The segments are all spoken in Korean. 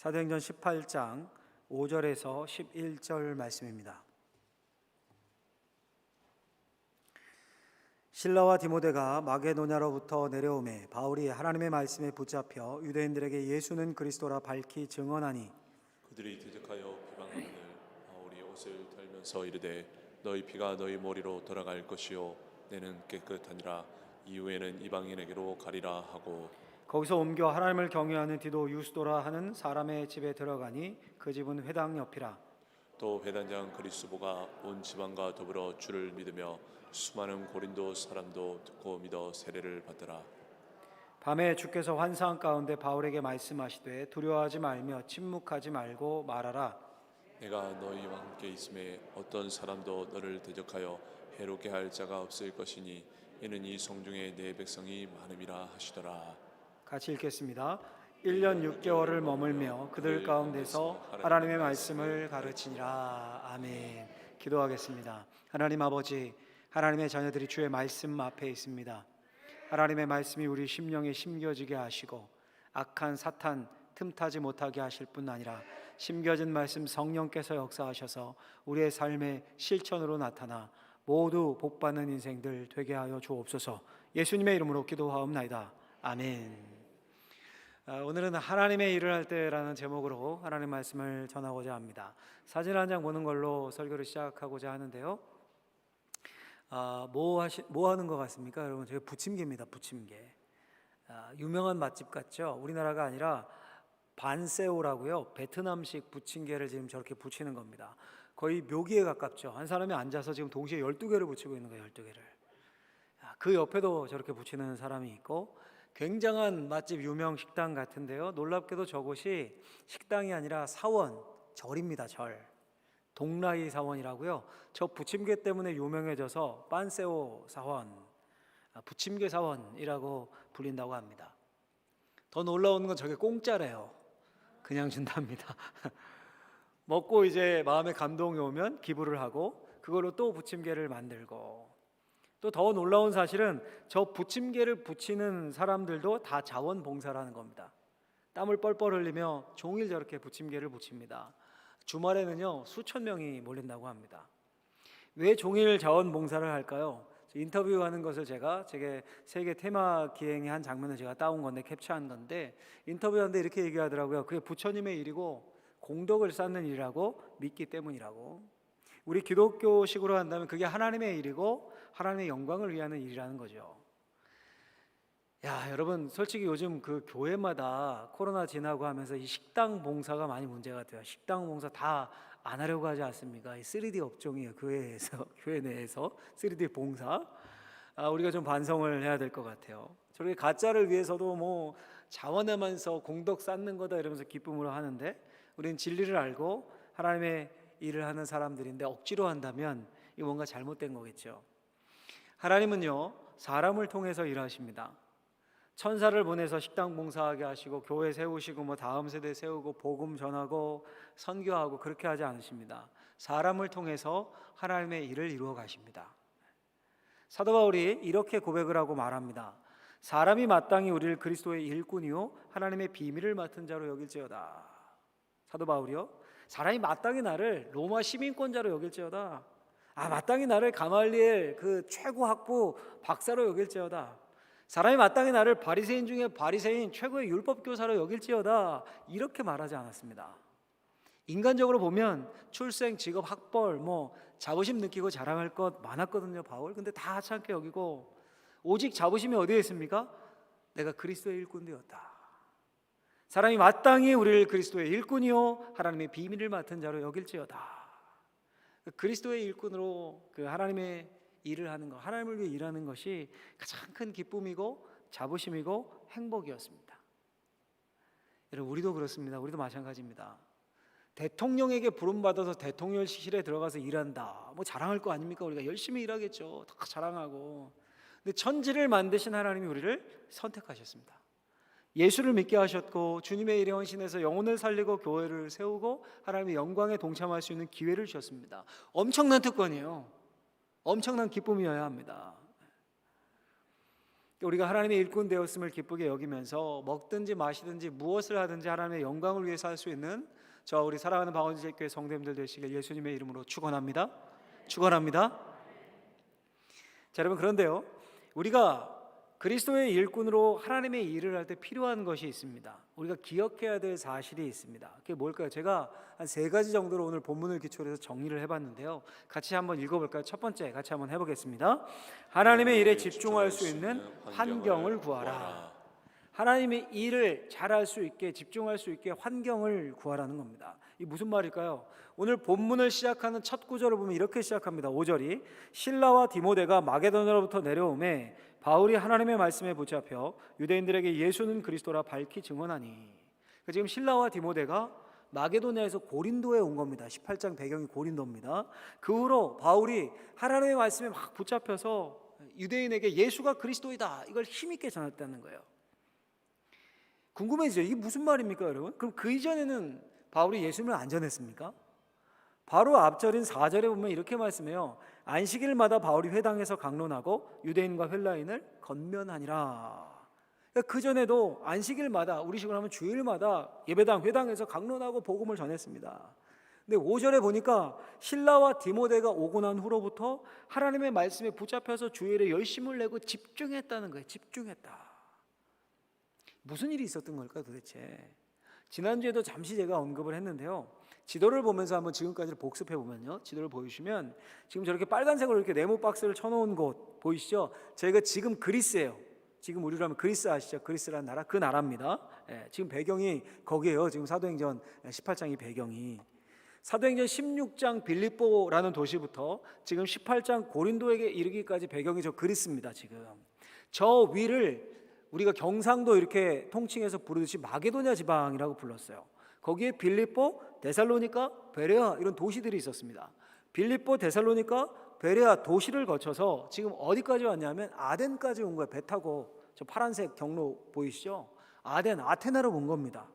사도행전 18장 5절에서 11절 말씀입니다. 실라와 디모데가 마게도냐로부터 내려오매 바울이 하나님의 말씀에 붙잡혀 유대인들에게 예수는 그리스도라 밝히 증언하니 그들이 대적하여 비방하거늘 바울이 옷을 털면서 이르되 너희 피가 너희 머리로 돌아갈 것이요 내는 깨끗하니라 이후에는 이방인에게로 가리라 하고 거기서 옮겨 하나님을 경외하는 디도 유스도라 하는 사람의 집에 들어가니 그 집은 회당 옆이라. 또 회단장 그리스도가 온 지방과 더불어 주를 믿으며 수많은 고린도 사람도 듣고 믿어 세례를 받더라. 밤에 주께서 환상 가운데 바울에게 말씀하시되 두려워하지 말며 침묵하지 말고 말하라. 내가 너희와 함께 있음에 어떤 사람도 너를 대적하여 해롭게 할 자가 없을 것이니 이는 이 성중에 내 백성이 많음이라 하시더라. 같이 읽겠습니다. 1년 6개월을 머물며 그들 가운데서 하나님의 말씀을 가르치니라. 아멘. 기도하겠습니다. 하나님 아버지, 하나님의 자녀들이 주의 말씀 앞에 있습니다. 하나님의 말씀이 우리 심령에 심겨지게 하시고 악한 사탄 틈타지 못하게 하실 뿐 아니라 심겨진 말씀 성령께서 역사하셔서 우리의 삶의 실천으로 나타나 모두 복받는 인생들 되게 하여 주옵소서. 예수님의 이름으로 기도하옵나이다. 아멘. 오늘은 하나님의 일을 할 때라는 제목으로 하나님 말씀을 전하고자 합니다. 사진 한 장 보는 걸로 설교를 시작하고자 하는데요. 뭐 하는 것 같습니까? 여러분, 저게 부침개입니다. 부침개. 유명한 맛집 같죠? 우리나라가 아니라 반세오라고요. 베트남식 부침개를 지금 저렇게 부치는 겁니다. 거의 묘기에 가깝죠. 한 사람이 앉아서 지금 동시에 12개를 부치고 있는 거예요. 12개를. 그 옆에도 저렇게 부치는 사람이 있고, 굉장한 맛집 유명 식당 같은데요. 놀랍게도 저곳이 식당이 아니라 사원, 절입니다. 절. 동라이 사원이라고요. 저 부침개 때문에 유명해져서 빤세오 사원, 부침개 사원이라고 불린다고 합니다. 더 놀라운 건 저게 공짜래요. 그냥 준답니다. 먹고 이제 마음에 감동이 오면 기부를 하고 그걸로 또 부침개를 만들고, 또 더 놀라운 사실은 저 부침개를 부치는 사람들도 다 자원봉사라는 겁니다. 땀을 뻘뻘 흘리며 종일 저렇게 부침개를 부칩니다. 주말에는요 수천 명이 몰린다고 합니다. 왜 종일 자원봉사를 할까요? 인터뷰하는 것을 제가 세계 테마 기행의 한 장면을 제가 따온 건데, 캡처한 건데, 인터뷰하는데 이렇게 얘기하더라고요. 그게 부처님의 일이고 공덕을 쌓는 일이라고 믿기 때문이라고. 우리 기독교식으로 한다면 그게 하나님의 일이고 하나님의 영광을 위하는 일이라는 거죠. 여러분, 솔직히 요즘 그 교회마다 코로나 지나고 하면서 이 식당 봉사가 많이 문제가 돼요. 식당 봉사 다 안 하려고 하지 않습니까? 이 3D 업종이에요. 교회 내에서 3D 봉사. 우리가 좀 반성을 해야 될 것 같아요. 저렇게 가짜를 위해서도 뭐 자원하면서 공덕 쌓는 거다 이러면서 기쁨으로 하는데, 우리는 진리를 알고 하나님의 일을 하는 사람들인데 억지로 한다면 이거 뭔가 잘못된 거겠죠. 하나님은요 사람을 통해서 일하십니다. 천사를 보내서 식당 봉사하게 하시고 교회 세우시고 뭐 다음 세대 세우고 복음 전하고 선교하고 그렇게 하지 않으십니다. 사람을 통해서 하나님의 일을 이루어 가십니다. 사도 바울이 이렇게 고백을 하고 말합니다. 사람이 마땅히 우리를 그리스도의 일꾼이요 하나님의 비밀을 맡은 자로 여길지어다. 사도 바울이요, 사람이 마땅히 나를 로마 시민권자로 여길지어다. 마땅히 나를 가말리엘 그 최고 학부 박사로 여길지어다. 사람이 마땅히 나를 바리새인 중에 바리새인 최고의 율법 교사로 여길지어다. 이렇게 말하지 않았습니다. 인간적으로 보면 출생, 직업, 학벌, 뭐 자부심 느끼고 자랑할 것 많았거든요, 바울. 근데 다 하찮게 여기고, 오직 자부심이 어디에 있습니까? 내가 그리스도의 일꾼 되었다. 사람이 마땅히 우리를 그리스도의 일꾼이요 하나님의 비밀을 맡은 자로 여길지어다. 그리스도의 일꾼으로 그 하나님의 일을 하는 것, 하나님을 위해 일하는 것이 가장 큰 기쁨이고 자부심이고 행복이었습니다. 여러분, 우리도 그렇습니다. 우리도 마찬가지입니다. 대통령에게 부름받아서 대통령실에 들어가서 일한다, 뭐 자랑할 거 아닙니까? 우리가 열심히 일하겠죠. 다 자랑하고. 근데 천지를 만드신 하나님이 우리를 선택하셨습니다. 예수를 믿게 하셨고 주님의 일에 헌신해서 영혼을 살리고 교회를 세우고 하나님의 영광에 동참할 수 있는 기회를 주셨습니다. 엄청난 특권이에요. 엄청난 기쁨이어야 합니다. 우리가 하나님의 일꾼 되었음을 기쁘게 여기면서 먹든지 마시든지 무엇을 하든지 하나님의 영광을 위해서 할 수 있는 저 우리 사랑하는 방언제일교회 성도님들 되시길 예수님의 이름으로 축원합니다. 축원합니다. 자, 여러분, 그런데요, 우리가 그리스도의 일꾼으로 하나님의 일을 할 때 필요한 것이 있습니다. 우리가 기억해야 될 사실이 있습니다. 그게 뭘까요? 제가 한 3가지 정도로 오늘 본문을 기초로 해서 정리를 해봤는데요, 같이 한번 읽어볼까요? 첫 번째, 같이 한번 해보겠습니다. 하나님의 일에 집중할 수 있는 환경을 구하라. 하나님의 일을 잘할 수 있게, 집중할 수 있게 환경을 구하라는 겁니다. 이 무슨 말일까요? 오늘 본문을 시작하는 첫 구절을 보면 이렇게 시작합니다. 5절이 실라와 디모데가 마게도냐로부터 내려오매 바울이 하나님의 말씀에 붙잡혀 유대인들에게 예수는 그리스도라 밝히 증언하니. 지금 실라와 디모데가 마게도냐에서 고린도에 온 겁니다. 18장 배경이 고린도입니다. 그 후로 바울이 하나님의 말씀에 막 붙잡혀서 유대인에게 예수가 그리스도이다, 이걸 힘있게 전했다는 거예요. 궁금해지죠? 이게 무슨 말입니까, 여러분? 그럼 그 이전에는 바울이 예수님을 안 전했습니까? 바로 앞절인 4절에 보면 이렇게 말씀해요. 안식일마다 바울이 회당에서 강론하고 유대인과 헬라인을 건면하니라. 그러니까 그 전에도 안식일마다, 우리식으로 하면 주일마다 예배당, 회당에서 강론하고 복음을 전했습니다. 근데 5절에 보니까 신라와 디모데가 오고 난 후로부터 하나님의 말씀에 붙잡혀서 주일에 열심을 내고 집중했다는 거예요. 집중했다. 무슨 일이 있었던 걸까요, 도대체? 지난주에도 잠시 제가 언급을 했는데요, 지도를 보면서 한번 지금까지를 복습해 보면요, 지도를 보여주시면 지금 저렇게 빨간색으로 이렇게 네모 박스를 쳐놓은 곳 보이시죠? 저희가 지금 그리스예요. 지금 우리로 하면 그리스 아시죠? 그리스라는 나라, 그 나라입니다. 지금 배경이 거기에요. 지금 사도행전 18장이 배경이. 사도행전 16장 빌립보라는 도시부터 지금 18장 고린도에게 이르기까지 배경이 저 그리스입니다. 지금 저 위를 우리가 경상도 이렇게 통칭해서 부르듯이 마게도냐 지방이라고 불렀어요. 거기에 빌립보, 데살로니가, 베레아 이런 도시들이 있었습니다. 빌립보, 데살로니가, 베레아 도시를 거쳐서 지금 어디까지 왔냐면 아덴까지 온 거예요. 배 타고. 저 파란색 경로 보이시죠? 아덴, 아테나로 온 겁니다.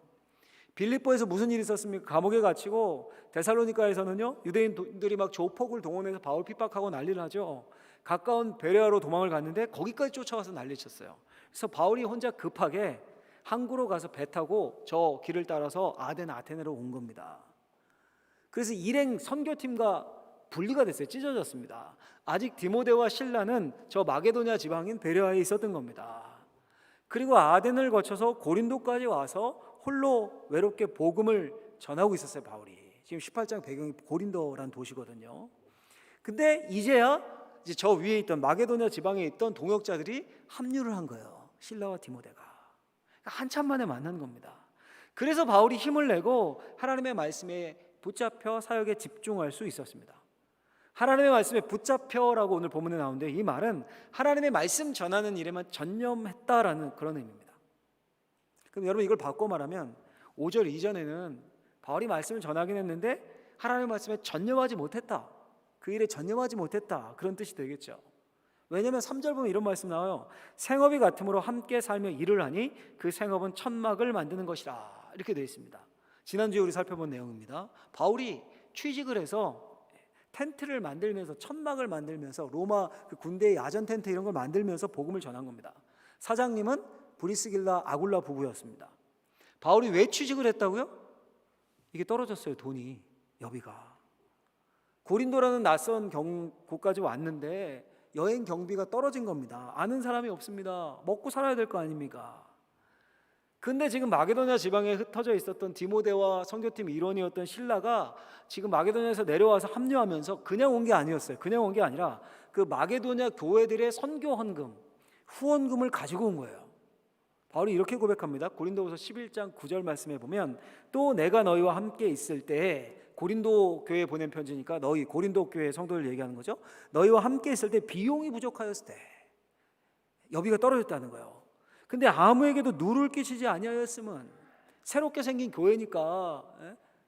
빌립보에서 무슨 일이 있었습니까? 감옥에 갇히고, 데살로니카에서는요, 유대인들이 막 조폭을 동원해서 바울 핍박하고 난리를 하죠. 가까운 베레아로 도망을 갔는데 거기까지 쫓아와서 난리쳤어요. 그래서 바울이 혼자 급하게 항구로 가서 배 타고 저 길을 따라서 아덴, 아테네로 온 겁니다. 그래서 일행 선교팀과 분리가 됐어요. 찢어졌습니다. 아직 디모데와 실라는 저 마게도냐 지방인 베레아에 있었던 겁니다. 그리고 아덴을 거쳐서 고린도까지 와서 홀로 외롭게 복음을 전하고 있었어요, 바울이. 지금 18장 배경이 고린도라는 도시거든요. 근데 이제야 이제 저 위에 있던 마게도냐 지방에 있던 동역자들이 합류를 한 거예요. 실라와 디모데가. 한참 만에 만난 겁니다. 그래서 바울이 힘을 내고 하나님의 말씀에 붙잡혀 사역에 집중할 수 있었습니다. 하나님의 말씀에 붙잡혀라고 오늘 본문에 나오는데, 이 말은 하나님의 말씀 전하는 일에만 전념했다라는 그런 의미입니다. 그럼 여러분, 이걸 바꿔 말하면 5절 이전에는 바울이 말씀을 전하긴 했는데 하나님의 말씀에 전념하지 못했다, 그 일에 전념하지 못했다, 그런 뜻이 되겠죠. 왜냐하면 3절 보면 이런 말씀 나와요. 생업이 같으므로 함께 살며 일을 하니 그 생업은 천막을 만드는 것이라, 이렇게 되어 있습니다. 지난주에 우리 살펴본 내용입니다. 바울이 취직을 해서 텐트를 만들면서, 천막을 만들면서, 로마 그 군대의 야전 텐트 이런 걸 만들면서 복음을 전한 겁니다. 사장님은 브리스길라 아굴라 부부였습니다. 바울이 왜 취직을 했다고요? 이게 떨어졌어요, 돈이, 여비가. 고린도라는 낯선 곳까지 왔는데 여행 경비가 떨어진 겁니다. 아는 사람이 없습니다. 먹고 살아야 될 거 아닙니까? 근데 지금 마게도냐 지방에 흩어져 있었던 디모데와 선교팀 일원이었던 실라가 지금 마게도냐에서 내려와서 합류하면서 그냥 온 게 아니었어요. 그냥 온 게 아니라 그 마게도냐 교회들의 선교 헌금, 후원금을 가지고 온 거예요. 바울이 이렇게 고백합니다. 고린도후서 11장 9절 말씀에 보면, 또 내가 너희와 함께 있을 때에, 고린도 교회에 보낸 편지니까 너희 고린도 교회 성도들 얘기하는 거죠. 너희와 함께 있을 때 비용이 부족하였을 때, 여비가 떨어졌다는 거예요. 근데 아무에게도 누를 끼치지 아니하였음은, 새롭게 생긴 교회니까,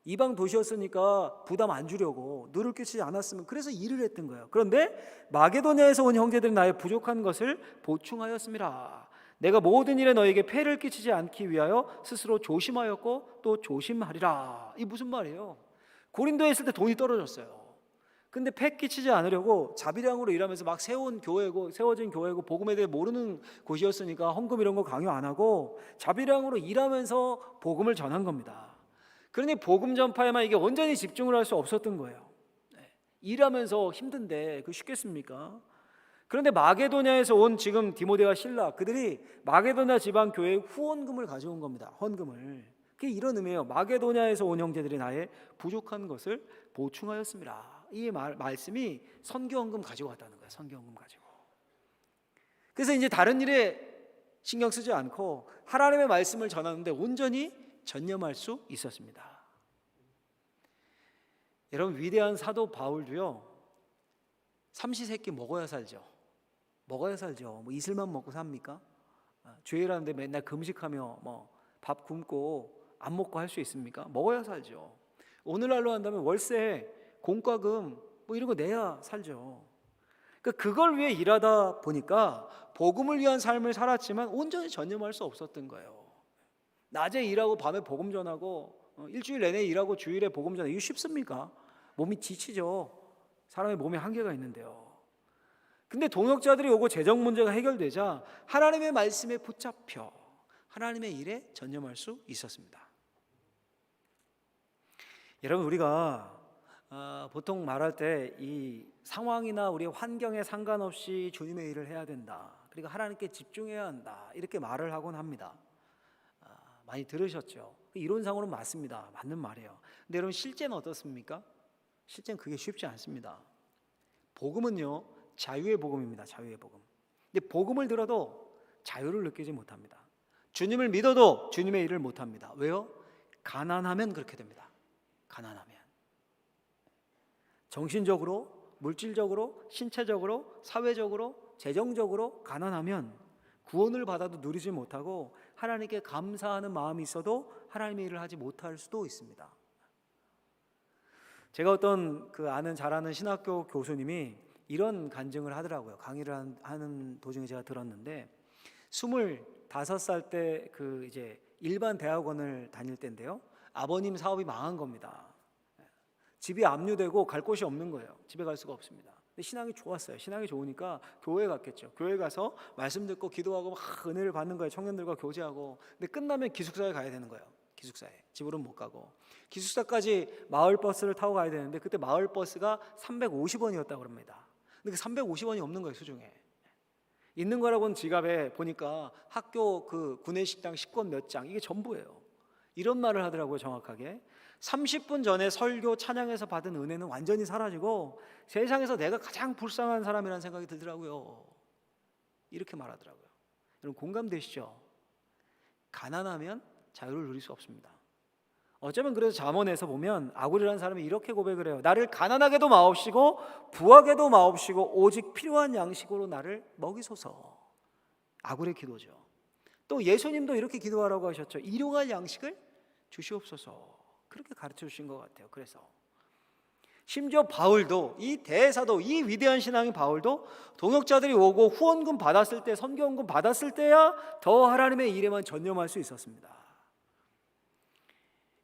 이방 도시였으니까 부담 안 주려고 누를 끼치지 않았으면, 그래서 일을 했던 거예요. 그런데 마게도냐에서 온 형제들은 나의 부족한 것을 보충하였음이라. 내가 모든 일에 너에게 폐를 끼치지 않기 위하여 스스로 조심하였고 또 조심하리라. 이 무슨 말이에요? 고린도에 있을 때 돈이 떨어졌어요. 근데 패 끼치지 않으려고 자비량으로 일하면서 막 세워진 교회고 복음에 대해 모르는 곳이었으니까 헌금 이런 거 강요 안 하고 자비량으로 일하면서 복음을 전한 겁니다. 그러니 복음 전파에만 이게 온전히 집중을 할 수 없었던 거예요. 일하면서 힘든데 그 쉽겠습니까? 그런데 마게도냐에서 온 지금 디모데와 실라, 그들이 마게도냐 지방 교회에 후원금을 가져온 겁니다. 헌금을. 그게 이런 의미예요. 마게도냐에서 온 형제들이 나의 부족한 것을 보충하였습니다. 이 말씀이 선교헌금 가지고 왔다는 거예요. 선교헌금 가지고. 그래서 이제 다른 일에 신경 쓰지 않고 하나님의 말씀을 전하는데 온전히 전념할 수 있었습니다. 여러분, 위대한 사도 바울도요, 삼시세끼 먹어야 살죠. 먹어야 살죠. 뭐 이슬만 먹고 삽니까? 주일하는데 맨날 금식하며 뭐 밥 굶고 안 먹고 할 수 있습니까? 먹어야 살죠. 오늘날로 한다면 월세, 공과금 뭐 이런 거 내야 살죠. 그러니까 그걸 위해 일하다 보니까 복음을 위한 삶을 살았지만 온전히 전념할 수 없었던 거예요. 낮에 일하고 밤에 복음 전하고 일주일 내내 일하고 주일에 복음 전하고, 이거 쉽습니까? 몸이 지치죠. 사람의 몸에 한계가 있는데요. 근데 동역자들이 오고 재정 문제가 해결되자 하나님의 말씀에 붙잡혀 하나님의 일에 전념할 수 있었습니다. 여러분, 우리가 보통 말할 때 이 상황이나 우리의 환경에 상관없이 주님의 일을 해야 된다, 그리고 하나님께 집중해야 한다, 이렇게 말을 하곤 합니다. 많이 들으셨죠? 이론상으로는 맞습니다. 맞는 말이에요. 근데 여러분, 실제는 어떻습니까? 실제는 그게 쉽지 않습니다. 복음은요, 자유의 복음입니다. 자유의 복음. 근데 복음을 들어도 자유를 느끼지 못합니다. 주님을 믿어도 주님의 일을 못합니다. 왜요? 가난하면 그렇게 됩니다. 가난하면. 정신적으로, 물질적으로, 신체적으로, 사회적으로, 재정적으로 가난하면 구원을 받아도 누리지 못하고 하나님께 감사하는 마음이 있어도 하나님의 일을 하지 못할 수도 있습니다. 제가 어떤 아는 잘 아는 신학교 교수님이 이런 간증을 하더라고요. 강의를 하는 도중에 제가 들었는데, 25살 때 이제 일반 대학원을 다닐 때인데요, 아버님 사업이 망한 겁니다. 집이 압류되고 갈 곳이 없는 거예요. 집에 갈 수가 없습니다. 근데 신앙이 좋았어요. 신앙이 좋으니까 교회에 갔겠죠. 교회 가서 말씀 듣고 기도하고 막 은혜를 받는 거예요. 청년들과 교제하고. 근데 끝나면 기숙사에 가야 되는 거예요. 기숙사에. 집으로는 못 가고. 기숙사까지 마을 버스를 타고 가야 되는데 그때 마을 버스가 350원이었다고 그럽니다. 근데 그 350원이 없는 거예요, 수중에. 있는 거라고는 지갑에 보니까 학교 구내식당 식권 몇 장, 이게 전부예요. 이런 말을 하더라고요, 정확하게. 30분 전에 설교 찬양에서 받은 은혜는 완전히 사라지고 세상에서 내가 가장 불쌍한 사람이라는 생각이 들더라고요. 이렇게 말하더라고요. 여러분, 공감되시죠? 가난하면 자유를 누릴 수 없습니다. 어쩌면 그래서 잠언에서 보면 아굴이라는 사람이 이렇게 고백을 해요. 나를 가난하게도 마옵시고 부하게도 마옵시고 오직 필요한 양식으로 나를 먹이소서. 아굴의 기도죠. 또 예수님도 이렇게 기도하라고 하셨죠. 일용할 양식을 주시옵소서. 그렇게 가르쳐 주신 것 같아요. 그래서 심지어 바울도, 이 대사도, 이 위대한 신앙인 바울도 동역자들이 오고 후원금 받았을 때, 선교헌금 받았을 때야 더 하나님의 일에만 전념할 수 있었습니다.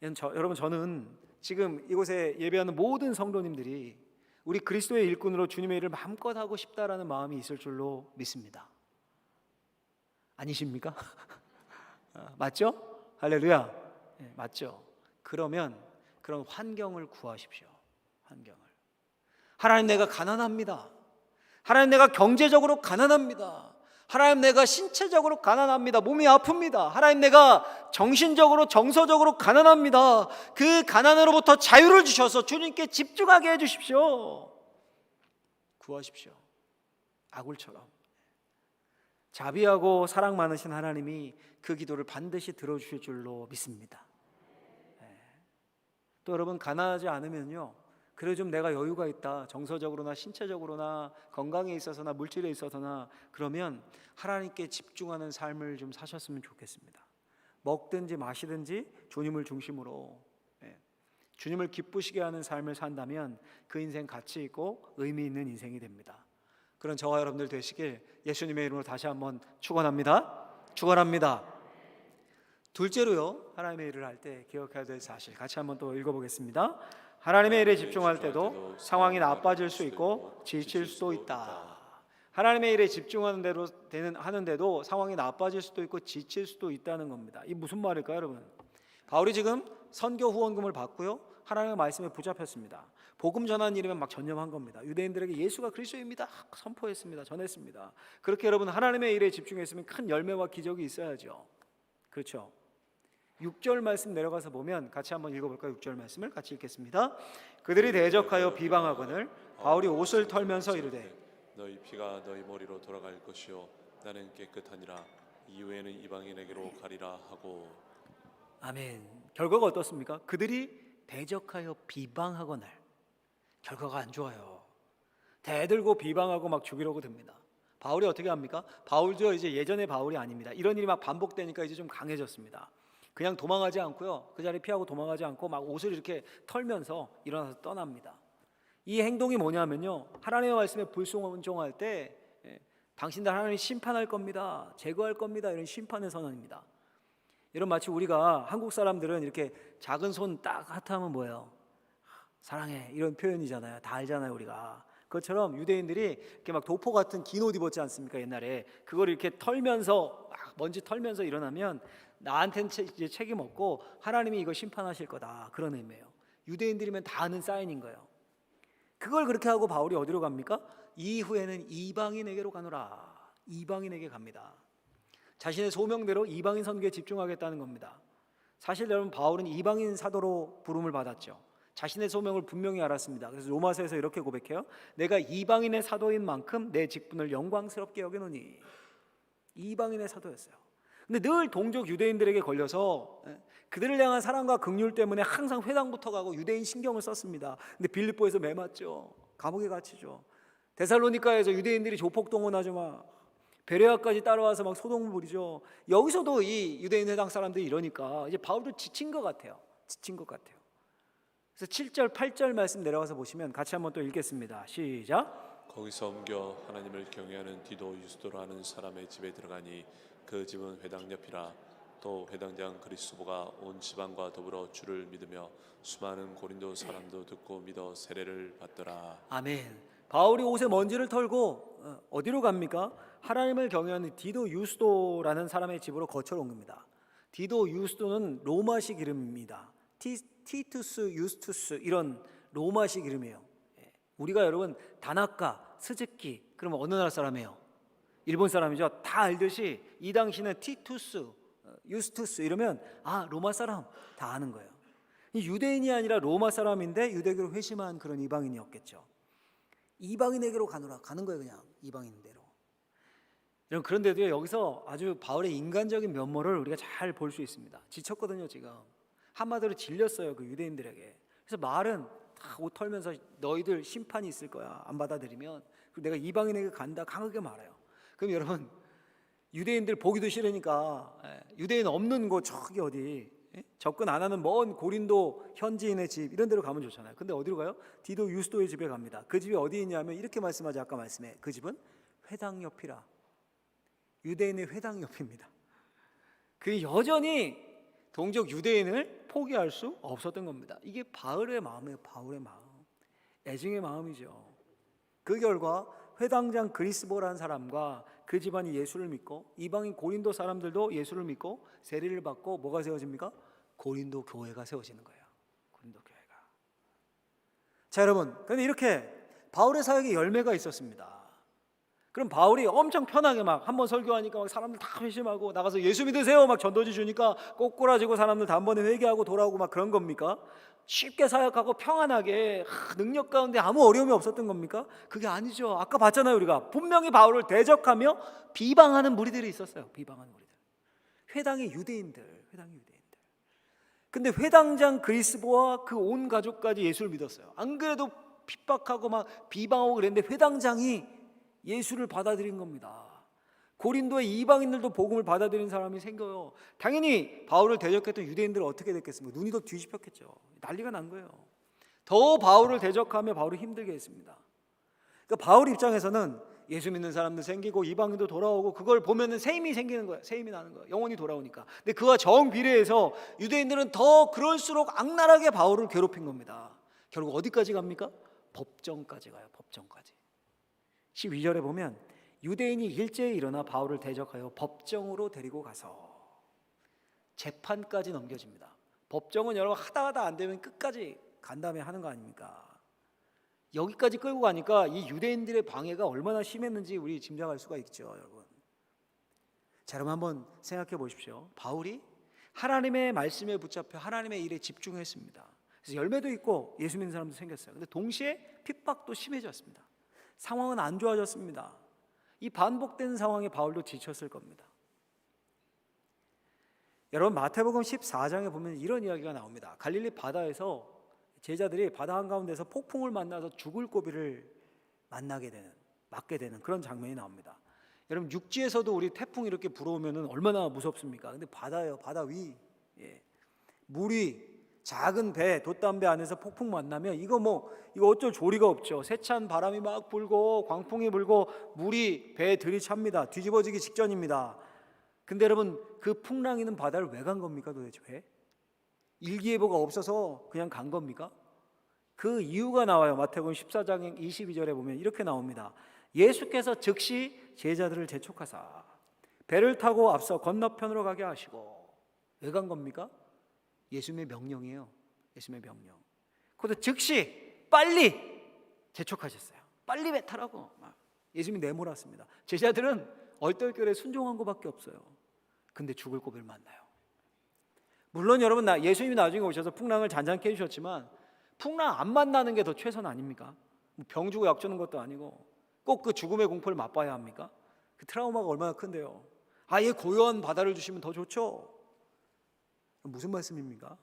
여러분, 저는 지금 이곳에 예배하는 모든 성도님들이 우리 그리스도의 일꾼으로 주님의 일을 마음껏 하고 싶다라는 마음이 있을 줄로 믿습니다. 아니십니까? 맞죠? 할렐루야. 네, 맞죠? 그러면 그런 환경을 구하십시오. 환경을. 하나님, 내가 가난합니다. 하나님, 내가 경제적으로 가난합니다. 하나님, 내가 신체적으로 가난합니다. 몸이 아픕니다. 하나님, 내가 정신적으로, 정서적으로 가난합니다. 그 가난으로부터 자유를 주셔서 주님께 집중하게 해주십시오. 구하십시오. 아굴처럼. 자비하고 사랑 많으신 하나님이 그 기도를 반드시 들어주실 줄로 믿습니다. 또 여러분, 가난하지 않으면요, 그래 좀 내가 여유가 있다, 정서적으로나 신체적으로나 건강에 있어서나 물질에 있어서나, 그러면 하나님께 집중하는 삶을 좀 사셨으면 좋겠습니다. 먹든지 마시든지 주님을 중심으로, 주님을 기쁘시게 하는 삶을 산다면 그 인생 가치 있고 의미 있는 인생이 됩니다. 그런 저와 여러분들 되시길 예수님의 이름으로 다시 한번 축원합니다. 축원합니다. 둘째로요, 하나님의 일을 할 때 기억해야 될 사실 같이 한번 또 읽어보겠습니다. 하나님의 일에 집중할 때도 상황이 나빠질 수 있고 지칠 수도 있다. 하나님의 일에 집중하는 대로 하는데도 상황이 나빠질 수도 있고 지칠 수도 있다는 겁니다. 이 무슨 말일까요, 여러분? 바울이 지금 선교 후원금을 받고요, 하나님의 말씀에 붙잡혔습니다. 복음 전하는 일이면 막 전념한 겁니다. 유대인들에게 예수가 그리스도입니다 선포했습니다. 전했습니다. 그렇게 여러분 하나님의 일에 집중했으면 큰 열매와 기적이 있어야죠. 그렇죠? 6절 말씀 내려가서 보면 같이 한번 읽어볼까요? 6절 말씀을 같이 읽겠습니다. 그들이 대적하여 비방하거늘 바울이 옷을 털면서 이르되 너희 피가 너희 머리로 돌아갈 것이요 나는 깨끗하니라 이후에는 이방인에게로 가리라 하고. 아멘. 결과가 어떻습니까? 그들이 대적하여 비방하거늘. 결과가 안 좋아요. 대들고 비방하고 막 죽이려고 듭니다. 바울이 어떻게 합니까? 바울도 이제 예전의 바울이 아닙니다. 이런 일이 막 반복되니까 이제 좀 강해졌습니다. 그냥 도망하지 않고요, 그 자리 피하고 도망하지 않고 막 옷을 이렇게 털면서 일어나서 떠납니다. 이 행동이 뭐냐면요, 하나님의 말씀에 불순종할 때 당신들 하나님이 심판할 겁니다, 제거할 겁니다, 이런 심판의 선언입니다. 이런 마치 우리가 한국 사람들은 이렇게 작은 손 딱 하트하면 뭐예요? 사랑해, 이런 표현이잖아요. 다 알잖아요, 우리가. 그것처럼 유대인들이 이렇게 막 도포 같은 긴 옷 입었지 않습니까? 옛날에 그걸 이렇게 털면서 막 먼지 털면서 일어나면 나한테는 이제 책임 없고 하나님이 이거 심판하실 거다, 그런 의미예요. 유대인들이면 다 아는 사인인 거예요. 그걸 그렇게 하고 바울이 어디로 갑니까? 이후에는 이방인에게로 가노라. 이방인에게 갑니다. 자신의 소명대로 이방인 선교에 집중하겠다는 겁니다. 사실 여러분, 바울은 이방인 사도로 부름을 받았죠. 자신의 소명을 분명히 알았습니다. 그래서 로마서에서 이렇게 고백해요. 내가 이방인의 사도인 만큼 내 직분을 영광스럽게 여기노니. 이방인의 사도였어요. 근데 늘 동족 유대인들에게 걸려서 그들을 향한 사랑과 긍휼 때문에 항상 회당부터 가고 유대인 신경을 썼습니다. 근데 빌립보에서 매맞죠. 감옥에 갇히죠. 데살로니가에서 유대인들이 조폭 동원하죠. 막 베레아까지 따라와서 막 소동을 부리죠. 여기서도 이 유대인 회당 사람들이 이러니까 이제 바울도 지친 것 같아요. 지친 것 같아요. 그래서 7절 8절 말씀 내려가서 보시면 같이 한번 또 읽겠습니다. 시작. 거기서 옮겨 하나님을 경외하는 디도 유스도라는 사람의 집에 들어가니 그 집은 회당 옆이라. 또 회당장 그리스도가 온 지방과 더불어 주를 믿으며 수많은 고린도 사람도 듣고 믿어 세례를 받더라. 아멘. 바울이 옷에 먼지를 털고 어디로 갑니까? 하나님을 경외하는 디도 유스도라는 사람의 집으로 거처를 옮깁니다. 디도 유스도는 로마식 이름입니다. 티투스, 유스투스, 이런 로마식 이름이에요. 우리가 여러분 다나카, 스즈키, 그러면 어느 나라 사람이에요? 일본 사람이죠. 다 알듯이 이 당시는 티투스, 유스투스 이러면 로마 사람, 다 아는 거예요. 유대인이 아니라 로마 사람인데 유대교를 회심한 그런 이방인이었겠죠. 이방인에게로 가노라, 가는 거예요. 그냥 이방인대로. 그런데도 여기서 아주 바울의 인간적인 면모를 우리가 잘 볼 수 있습니다. 지쳤거든요. 지금 한마디로 질렸어요, 그 유대인들에게. 그래서 말은 다 옷 털면서 너희들 심판이 있을 거야, 안 받아들이면. 그리고 내가 이방인에게 간다, 강하게 말해요. 그럼 여러분, 유대인들 보기도 싫으니까 유대인 없는 곳, 저기 어디 접근 안 하는 먼 고린도 현지인의 집, 이런 데로 가면 좋잖아요. 근데 어디로 가요? 디도 유스도의 집에 갑니다. 그 집이 어디 있냐면 이렇게 말씀하죠. 아까 말씀에 그 집은 회당 옆이라. 유대인의 회당 옆입니다. 그 여전히 동족 유대인을 포기할 수 없었던 겁니다. 이게 바울의 마음이에요. 바울의 마음, 애증의 마음이죠. 그 결과 회당장 그리스보라는 사람과 그 집안이 예수를 믿고 이방인 고린도 사람들도 예수를 믿고 세례를 받고 뭐가 세워집니까? 고린도 교회가 세워지는 거예요. 고린도 교회가. 자, 여러분, 그런데 이렇게 바울의 사역에 열매가 있었습니다. 그럼 바울이 엄청 편하게 막 한번 설교하니까 막 사람들 다 회심하고 나가서 예수 믿으세요 막 전도지 주니까 꼬꾸라지고 사람들 단번에 회개하고 돌아오고 막 그런 겁니까? 쉽게 사역하고 평안하게 능력 가운데 아무 어려움이 없었던 겁니까? 그게 아니죠. 아까 봤잖아요. 우리가 분명히 바울을 대적하며 비방하는 무리들이 있었어요. 비방하는 무리들. 회당의 유대인들. 근데 회당장 그리스보와 그 온 가족까지 예수를 믿었어요. 안 그래도 핍박하고 막 비방하고 그랬는데 회당장이 예수를 받아들인 겁니다. 고린도의 이방인들도 복음을 받아들인 사람이 생겨요. 당연히 바울을 대적했던 유대인들은 어떻게 됐겠습니까? 눈이 더 뒤집혔겠죠. 난리가 난 거예요. 더 바울을 대적하며 바울을 힘들게 했습니다. 그러니까 바울 입장에서는 예수 믿는 사람도 생기고 이방인도 돌아오고 그걸 보면은 새 힘이 생기는 거예요. 새 힘이 나는 거예요. 영혼이 돌아오니까. 근데 그와 정비례해서 유대인들은 더 그럴수록 악랄하게 바울을 괴롭힌 겁니다. 결국 어디까지 갑니까? 법정까지 가요. 법정까지. 12절에 보면 유대인이 일제히 일어나 바울을 대적하여 법정으로 데리고 가서 재판까지 넘겨집니다. 법정은 여러분 하다 안 되면 끝까지 간 다음에 하는 거 아닙니까? 여기까지 끌고 가니까 이 유대인들의 방해가 얼마나 심했는지 우리 짐작할 수가 있죠, 여러분. 자, 여러분 한번 생각해 보십시오. 바울이 하나님의 말씀에 붙잡혀 하나님의 일에 집중했습니다. 그래서 열매도 있고 예수 믿는 사람도 생겼어요. 근데 동시에 핍박도 심해졌습니다. 상황은 안 좋아졌습니다. 이 반복된 상황에 바울도 지쳤을 겁니다. 여러분 마태복음 14장에 보면 이런 이야기가 나옵니다. 갈릴리 바다에서 제자들이 바다 한가운데서 폭풍을 만나서 죽을 고비를 맞게 되는 그런 장면이 나옵니다. 여러분 육지에서도 우리 태풍이 이렇게 불어오면 얼마나 무섭습니까? 근데 바다예요. 바다 위. 물 위. 작은 배, 돛담배 안에서 폭풍 만나면 이거 어쩔 조리가 없죠. 세찬 바람이 막 불고 광풍이 불고 물이 배에 들이찹니다. 뒤집어지기 직전입니다. 근데 여러분 그 풍랑이는 바다를 왜 간 겁니까 도대체? 왜? 일기예보가 없어서 그냥 간 겁니까? 그 이유가 나와요. 마태복음 14장 22절에 보면 이렇게 나옵니다. 예수께서 즉시 제자들을 재촉하사 배를 타고 앞서 건너편으로 가게 하시고. 왜 간 겁니까? 예수님의 명령이에요. 예수님의 명령. 그것도 즉시 빨리 재촉하셨어요. 빨리 배 타라고 예수님이 내몰았습니다. 제자들은 얼떨결에 순종한 것밖에 없어요. 근데 죽을 고비를 만나요. 물론 여러분 예수님이 나중에 오셔서 풍랑을 잔잔케 해주셨지만 풍랑 안 만나는 게 더 최선 아닙니까? 병 주고 약 주는 것도 아니고 꼭 그 죽음의 공포를 맛봐야 합니까? 그 트라우마가 얼마나 큰데요. 아예 고요한 바다를 주시면 더 좋죠. 무슨 말씀입니까?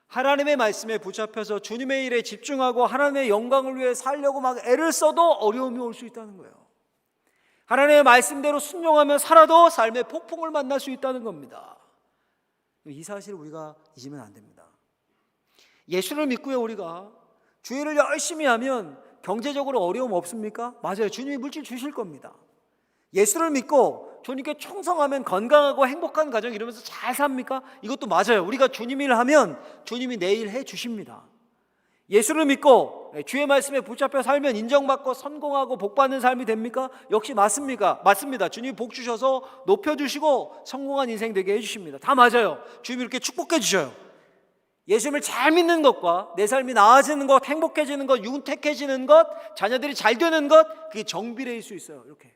하나님의 말씀에 붙잡혀서 주님의 일에 집중하고 하나님의 영광을 위해 살려고 막 애를 써도 어려움이 올 수 있다는 거예요. 하나님의 말씀대로 순종하며 살아도 삶의 폭풍을 만날 수 있다는 겁니다. 이 사실을 우리가 잊으면 안 됩니다. 예수를 믿고요, 우리가 주일을 열심히 하면 경제적으로 어려움 없습니까? 맞아요. 주님이 물질 주실 겁니다. 예수를 믿고 주님께 충성하면 건강하고 행복한 가정 이루면서 잘 삽니까? 이것도 맞아요. 우리가 주님 일을 하면 주님이 내 일 해주십니다. 예수를 믿고 주의 말씀에 붙잡혀 살면 인정받고 성공하고 복받는 삶이 됩니까? 역시 맞습니까? 맞습니다. 주님이 복 주셔서 높여주시고 성공한 인생 되게 해주십니다. 다 맞아요. 주님이 이렇게 축복해 주셔요. 예수님을 잘 믿는 것과 내 삶이 나아지는 것, 행복해지는 것, 윤택해지는 것, 자녀들이 잘 되는 것, 그게 정비례일 수 있어요. 이렇게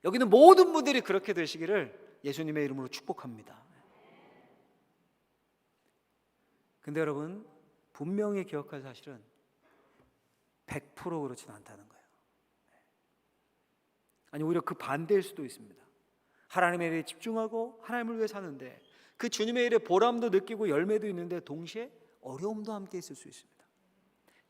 여기는 모든 분들이 그렇게 되시기를 예수님의 이름으로 축복합니다. 근데 여러분 분명히 기억할 사실은 100% 그렇지는 않다는 거예요. 아니 오히려 그 반대일 수도 있습니다. 하나님의 일에 집중하고 하나님을 위해 사는데 그 주님의 일에 보람도 느끼고 열매도 있는데 동시에 어려움도 함께 있을 수 있습니다.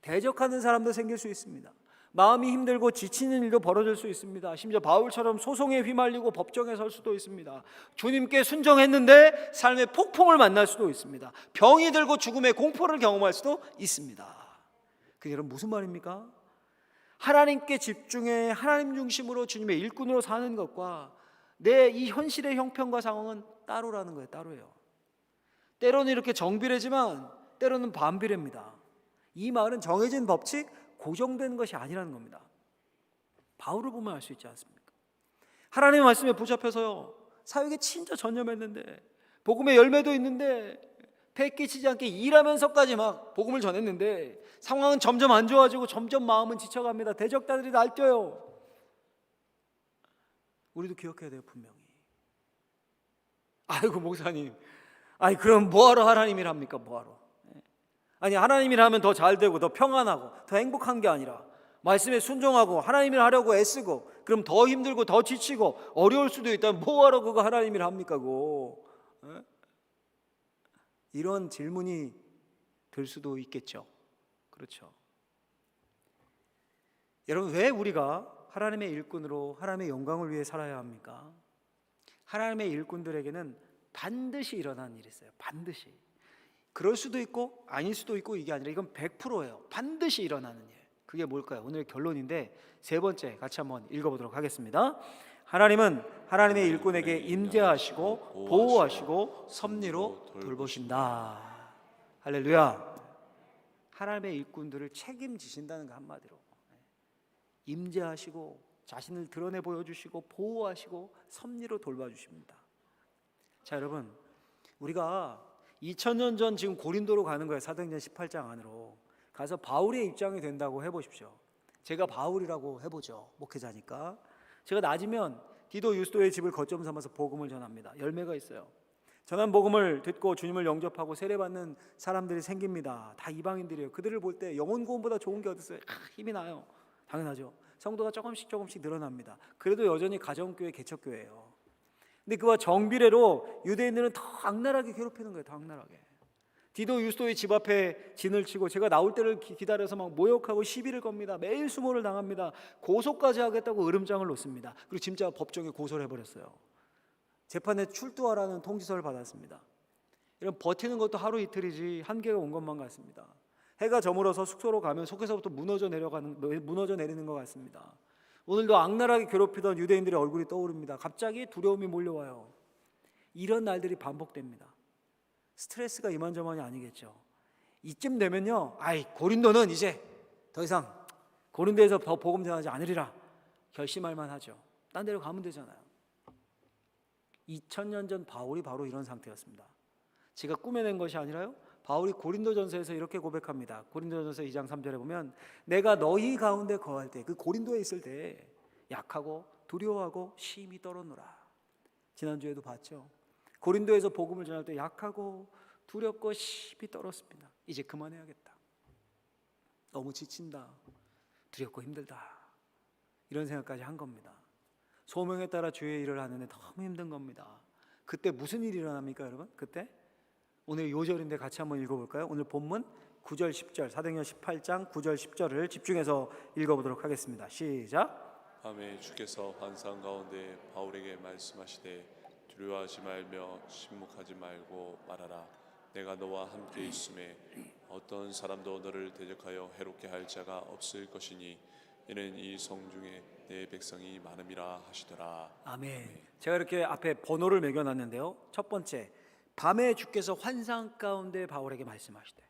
대적하는 사람도 생길 수 있습니다. 마음이 힘들고 지치는 일도 벌어질 수 있습니다. 심지어 바울처럼 소송에 휘말리고 법정에 설 수도 있습니다. 주님께 순종했는데 삶의 폭풍을 만날 수도 있습니다. 병이 들고 죽음의 공포를 경험할 수도 있습니다. 그게 여러분 무슨 말입니까? 하나님께 집중해 하나님 중심으로 주님의 일꾼으로 사는 것과 내 이 현실의 형편과 상황은 따로라는 거예요. 따로예요. 때로는 이렇게 정비례지만 때로는 반비례입니다. 이 말은 정해진 법칙, 고정된 것이 아니라는 겁니다. 바울을 보면 알 수 있지 않습니까? 하나님의 말씀에 붙잡혀서요 사역에 진짜 전념했는데 복음의 열매도 있는데 배 끼치지 않게 일하면서까지 막 복음을 전했는데 상황은 점점 안 좋아지고 점점 마음은 지쳐갑니다. 대적자들이 날뛰어요. 우리도 기억해야 돼요. 분명히. 아이고 목사님, 아니 그럼 뭐하러 하나님 일 합니까? 뭐하러? 아니 하나님 일 하면 더 잘되고 더 평안하고 더 행복한 게 아니라 말씀에 순종하고 하나님 일 하려고 애쓰고 그럼 더 힘들고 더 지치고 어려울 수도 있다면 뭐하러 그거 하나님 일 합니까? 그거 이런 질문이 들 수도 있겠죠. 그렇죠. 여러분 왜 우리가 하나님의 일꾼으로 하나님의 영광을 위해 살아야 합니까? 하나님의 일꾼들에게는 반드시 일어나는 일이 있어요. 반드시. 그럴 수도 있고 아닐 수도 있고 이게 아니라 이건 100%예요. 반드시 일어나는 일. 그게 뭘까요? 오늘의 결론인데 세 번째 같이 한번 읽어보도록 하겠습니다. 하나님은 하나님의 일꾼에게 임재하시고 보호하시고 섭리로 돌보신다. 할렐루야. 하나님의 일꾼들을 책임지신다는 거 한마디로. 임재하시고 자신을 드러내 보여주시고 보호하시고 섭리로 돌봐주십니다. 자, 여러분, 우리가 2000년 전 지금 고린도로 가는 거예요. 사도행전 18장 안으로 가서 바울의 입장이 된다고 해보십시오. 제가 바울이라고 해보죠. 목회자니까. 제가 낮이면 디도 유스도의 집을 거점 삼아서 복음을 전합니다. 열매가 있어요. 전한 복음을 듣고 주님을 영접하고 세례받는 사람들이 생깁니다. 다 이방인들이에요. 그들을 볼 때 영혼 구원보다 좋은 게 어디 있어요? 힘이 나요. 당연하죠. 성도가 조금씩 늘어납니다. 그래도 여전히 가정교회, 개척교회예요. 근데 그와 정비례로 유대인들은 더 악랄하게 괴롭히는 거예요. 더 악랄하게. 디도 유스도의 집 앞에 진을 치고 제가 나올 때를 기다려서 막 모욕하고 시비를 겁니다. 매일 수모를 당합니다. 고소까지 하겠다고 으름장을 놓습니다. 그리고 진짜 법정에 고소를 해버렸어요. 재판에 출두하라는 통지서를 받았습니다. 이런 버티는 것도 하루 이틀이지 한계가 온 것만 같습니다. 해가 저물어서 숙소로 가면 속에서부터 무너져 내리는 것 같습니다. 오늘도 악랄하게 괴롭히던 유대인들의 얼굴이 떠오릅니다. 갑자기 두려움이 몰려와요. 이런 날들이 반복됩니다. 스트레스가 이만저만이 아니겠죠. 이쯤 되면요, 고린도는 이제 더 이상 고린도에서 더 복음 전하지 않으리라 결심할 만하죠. 딴 데로 가면 되잖아요. 2000년 전 바울이 바로 이런 상태였습니다. 제가 꾸며낸 것이 아니라요, 바울이 고린도전서에서 이렇게 고백합니다. 고린도전서 2장 3절에 보면 내가 너희 가운데 거할 때, 그 고린도에 있을 때 약하고 두려워하고 심히 떨었노라. 지난주에도 봤죠. 고린도에서 복음을 전할 때 약하고 두렵고 심히 떨었습니다. 이제 그만해야겠다. 너무 지친다. 두렵고 힘들다. 이런 생각까지 한 겁니다. 소명에 따라 주의 일을 하는데 너무 힘든 겁니다. 그때 무슨 일이 일어납니까, 여러분? 그때 오늘 요절인데 같이 한번 읽어볼까요? 오늘 본문 9절 10절 사도행전 18장 9절 10절을 집중해서 읽어보도록 하겠습니다. 시작. 밤에 주께서 환상 가운데 바울에게 말씀하시되 두려워하지 말며 침묵하지 말고 말하라. 내가 너와 함께 있음에 어떤 사람도 너를 대적하여 해롭게 할 자가 없을 것이니 이는 이 성중에 내 백성이 많음이라 하시더라. 아멘. 제가 이렇게 앞에 번호를 매겨놨는데요. 첫 번째, 밤에 주께서 환상 가운데 바울에게 말씀하시되,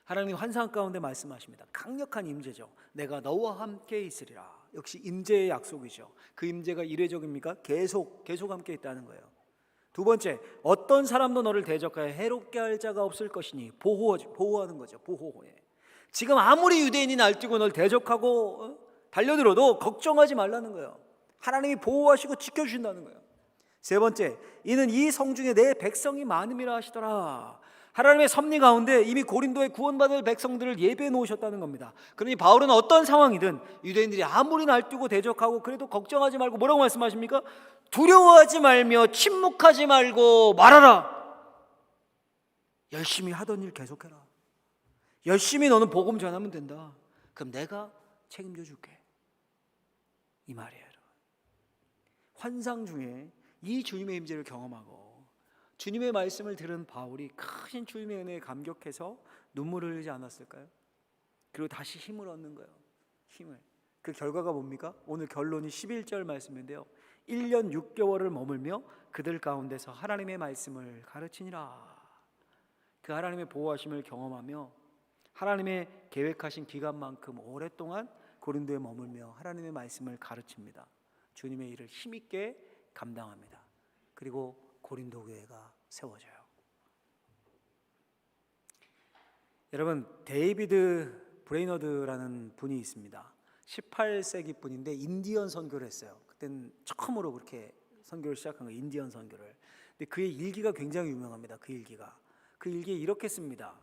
하나님 환상 가운데 말씀하십니다. 강력한 임재죠. 내가 너와 함께 있으리라. 역시 임재의 약속이죠. 그 임재가 이례적입니까? 계속 함께 있다는 거예요. 두 번째, 어떤 사람도 너를 대적하여 해롭게 할 자가 없을 것이니 보호하는 거죠. 보호해. 지금 아무리 유대인이 날뛰고 널 대적하고 달려들어도 걱정하지 말라는 거예요. 하나님이 보호하시고 지켜주신다는 거예요. 세 번째, 이는 이 성중에 내 백성이 많음이라 하시더라. 하나님의 섭리 가운데 이미 고린도에 구원받을 백성들을 예배해 놓으셨다는 겁니다. 그러니 바울은 어떤 상황이든 유대인들이 아무리 날뛰고 대적하고 그래도 걱정하지 말고 뭐라고 말씀하십니까? 두려워하지 말며 침묵하지 말고 말하라. 열심히 하던 일 계속해라. 열심히 너는 복음 전하면 된다. 그럼 내가 책임져 줄게. 이 말이에요, 여러분. 환상 중에 이 주님의 임재를 경험하고 주님의 말씀을 들은 바울이 큰 주님의 은혜에 감격해서 눈물을 흘리지 않았을까요? 그리고 다시 힘을 얻는 거예요. 힘을. 그 결과가 뭡니까? 오늘 결론이 11절 말씀인데요. 1년 6개월을 머물며 그들 가운데서 하나님의 말씀을 가르치니라. 그 하나님의 보호하심을 경험하며 하나님의 계획하신 기간만큼 오랫동안 고린도에 머물며 하나님의 말씀을 가르칩니다. 주님의 일을 힘있게 감당합니다. 그리고 고린도 교회가 세워져요. 여러분, 데이비드 브레이너드라는 분이 있습니다. 18세기 분인데 인디언 선교를 했어요. 그때는 처음으로 그렇게 선교를 시작한 거예요. 인디언 선교를. 근데 그의 일기가 굉장히 유명합니다. 그 일기에 이렇게 씁니다.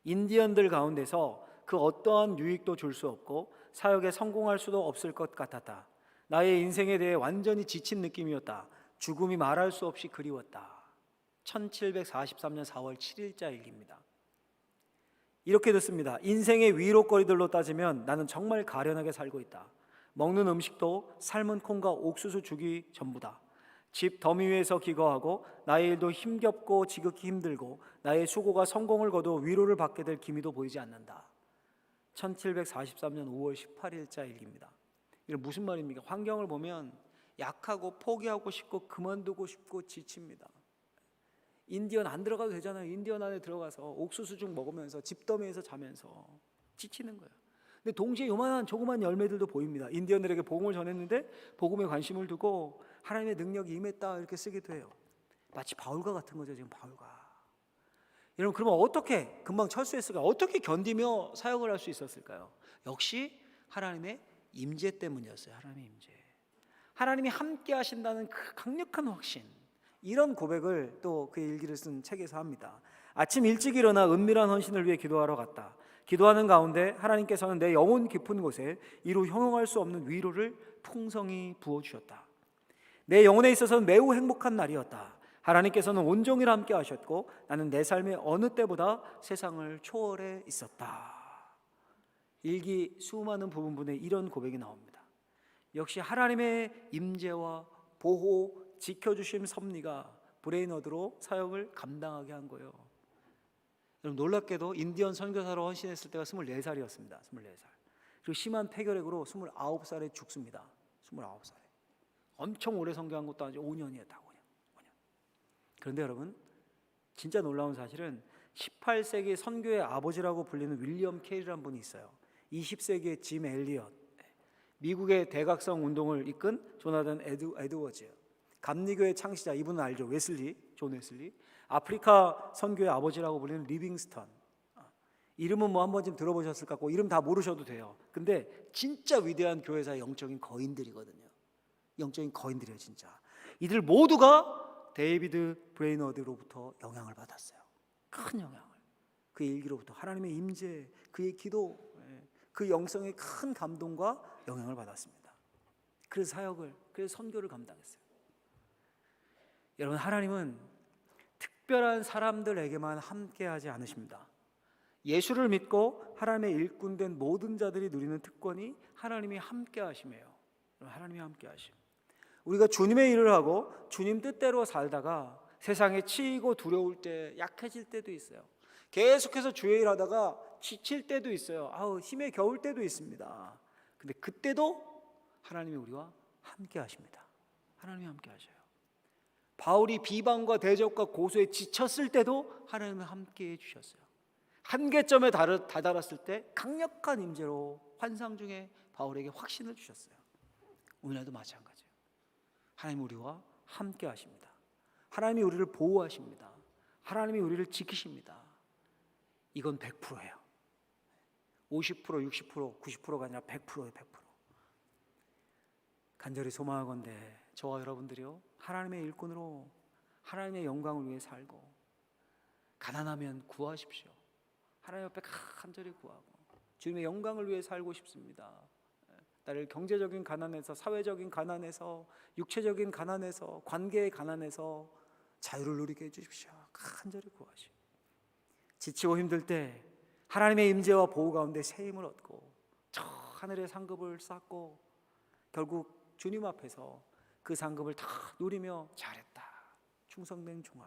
인디언들 가운데서 그 어떠한 유익도 줄 수 없고 사역에 성공할 수도 없을 것 같았다. 나의 인생에 대해 완전히 지친 느낌이었다. 죽음이 말할 수 없이 그리웠다. 1743년 4월 7일자 일기입니다. 이렇게 듣습니다. 인생의 위로거리들로 따지면 나는 정말 가련하게 살고 있다. 먹는 음식도 삶은 콩과 옥수수 죽이 전부다. 집 더미 위에서 기거하고 나의 일도 힘겹고 지극히 힘들고 나의 수고가 성공을 거둬 위로를 받게 될 기미도 보이지 않는다. 1743년 5월 18일자 일기입니다. 이게 무슨 말입니까? 환경을 보면 약하고 포기하고 싶고 그만두고 싶고 지칩니다. 인디언 안 들어가도 되잖아요. 인디언 안에 들어가서 옥수수죽 먹으면서 집더미에서 자면서 지치는 거예요. 근데 동시에 요만한 조그만 열매들도 보입니다. 인디언들에게 복음을 전했는데 복음에 관심을 두고 하나님의 능력이 임했다 이렇게 쓰기도 해요. 마치 바울과 같은 거죠. 지금 바울과. 여러분, 그러면 어떻게 금방 철수했을까? 어떻게 견디며 사역을 할 수 있었을까요? 역시 하나님의 임재 때문이었어요. 하나님의 임재. 하나님이 함께 하신다는 그 강력한 확신, 이런 고백을 또 그 일기를 쓴 책에서 합니다. 아침 일찍 일어나 은밀한 헌신을 위해 기도하러 갔다. 기도하는 가운데 하나님께서는 내 영혼 깊은 곳에 이루 형용할 수 없는 위로를 풍성히 부어주셨다. 내 영혼에 있어서는 매우 행복한 날이었다. 하나님께서는 온종일 함께 하셨고 나는 내 삶의 어느 때보다 세상을 초월해 있었다. 일기 수많은 부분에 이런 고백이 나옵니다. 역시 하나님의 임재와 보호, 지켜주심 섭리가 브레인어드로 사역을 감당하게 한 거예요. 여러분, 놀랍게도 인디언 선교사로 헌신했을 때가 24살이었습니다. 24살. 그리고 심한 폐결핵으로 29살에 죽습니다. 29살에. 엄청 오래 선교한 것도 아니고 5년이었다. 5년. 그런데 여러분, 진짜 놀라운 사실은 18세기 선교의 아버지라고 불리는 윌리엄 케일이라는 분이 있어요. 20세기의 짐 엘리엇, 미국의 대각성 운동을 이끈 조나단 에드워즈, 감리교의 창시자, 이분은 알죠? 웨슬리, 존 웨슬리. 아프리카 선교의 아버지라고 불리는 리빙스턴. 이름은 뭐 한번 좀 들어보셨을 것 같고 이름 다 모르셔도 돼요. 근데 진짜 위대한 교회사의 영적인 거인들이거든요. 영적인 거인들이에요, 진짜. 이들 모두가 데이비드 브레이너드로부터 영향을 받았어요. 큰 영향을. 그의 일기로부터 하나님의 임재, 그의 기도, 그 영성의 큰 감동과 영향을 받았습니다. 그래서 사역을, 그래서 선교를 감당했어요. 여러분, 하나님은 특별한 사람들에게만 함께하지 않으십니다. 예수를 믿고 하나님의 일꾼된 모든 자들이 누리는 특권이 하나님이 함께하심이에요. 하나님이 함께하심. 우리가 주님의 일을 하고 주님 뜻대로 살다가 세상에 치이고 두려울 때, 약해질 때도 있어요. 계속해서 주의 일 하다가 지칠 때도 있어요. 힘에 겨울 때도 있습니다. 근데 그때도 하나님이 우리와 함께 하십니다. 하나님이 함께 하셔요. 바울이 비방과 대적과 고소에 지쳤을 때도 하나님은 함께 해주셨어요. 한계점에 다다랐을 때 강력한 임재로 환상 중에 바울에게 확신을 주셨어요. 오늘날도 마찬가지예요. 하나님 우리와 함께 하십니다. 하나님이 우리를 보호하십니다. 하나님이 우리를 지키십니다. 이건 100%예요. 50%, 60%, 90%가 아니라 100%예요. 100%. 간절히 소망하건대 저와 여러분들이요, 하나님의 일꾼으로 하나님의 영광을 위해 살고, 가난하면 구하십시오. 하나님 앞에 간절히 구하고 주님의 영광을 위해 살고 싶습니다. 나를 경제적인 가난에서, 사회적인 가난에서, 육체적인 가난에서, 관계의 가난에서 자유를 누리게 해주십시오. 간절히 구하시오. 지치고 힘들 때 하나님의 임재와 보호 가운데 새 힘을 얻고 저 하늘의 상급을 쌓고 결국 주님 앞에서 그 상급을 다 누리며 잘했다, 충성된 종아,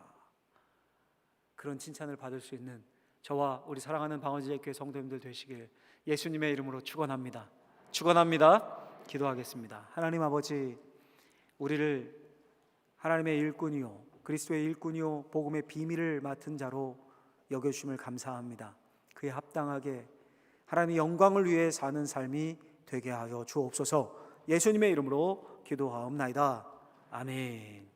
그런 칭찬을 받을 수 있는 저와 우리 사랑하는 방언제일교회 성도님들 되시길 예수님의 이름으로 축원합니다. 기도하겠습니다. 하나님 아버지, 우리를 하나님의 일꾼이요, 그리스도의 일꾼이요, 복음의 비밀을 맡은 자로 여겨주심을 감사합니다. 그에 합당하게 하나님의 영광을 위해 사는 삶이 되게 하여 주옵소서. 예수님의 이름으로 기도하옵나이다. 아멘.